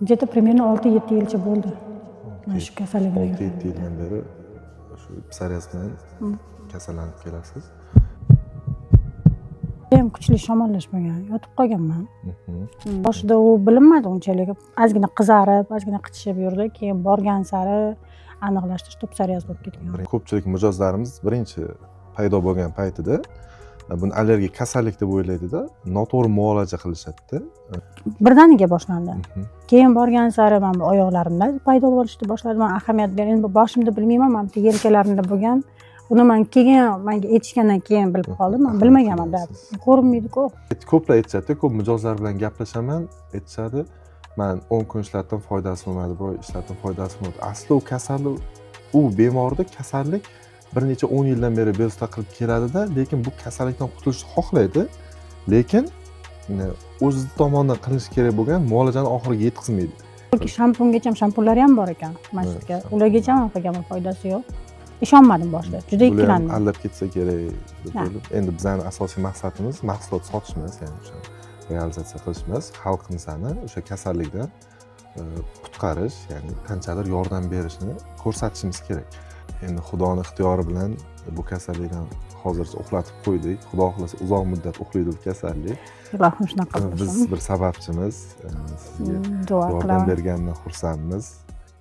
Где-то примерно 6-7 yilcha bo'ldi. Mana shu kasallikni 6-7 yildan beri shu psoriaz bilan kasallanib kelasiz. Ham kuchli shamollash bo'lgan, yotib qolganman. Boshida u bilinmadi unchalik. Ozgina qizarib, ozgina qichishib yurdi, keyin borgan sari aniqlashtirish psoriaz bo'lib ketgan. Ko'pchilik mijozlarimiz birinchi paydo bo'lgan paytida buni allergik kasallik deb o'ylaydida, noto'g'ri muolaja qilishadi. Birdaniga boshlandi. Keyin borgan sari men bu oyoqlarimda paydo bo'lishni boshladim. Men ahamiyat berdim. Boshimda bilmayman, men bu yelkalarimda bo'lgan. Uni men keyin menga aytishgandan keyin bilib qoldim. Men bilmaganman da. Ko'rinmaydi-ku. Ko'plar aytishadi, ko'p mijozlar bilan gaplashaman, aytishadi, men 10 kun ishladim, foydasi bo'lmadi, bir oy ishladim, foydasi bo'lmadi. Asli u kasallik, u bemorda kasallik bir necha 10 yildan beri bezovta qilib keladida, lekin bu kasallikdan qutulishni xohlaydi, lekin o'zi tomonidan qilish kerak bo'lgan muolajani oxiriga yetkazmaydi. Shampungacha shampunlari ham bor ekan masjidga. Ulargacha ham qilganman, foydasi yo'q. Ishonmadim boshida. Juda ikkilandim. Aldab ketsa kerak deb o'ylab. Endi bizning asosiy maqsadimiz mahsulot sotish emas, ya'ni o'sha realizatsiya qilish emas, xalqimizni o'sha kasallikdan qutqarish, ya'ni qanchadir yordam berishni ko'rsatishimiz kerak. Endi Xudoning ixtiyori bilan bu kasallikdan hozircha uxlatib qo'ydik. Xudo xolasa uzoq muddat uxlaydi bu kasallik. Ilohim shunaqa qilsin. Biz bir sababchimiz, sizga yordam berganidan xursandmiz.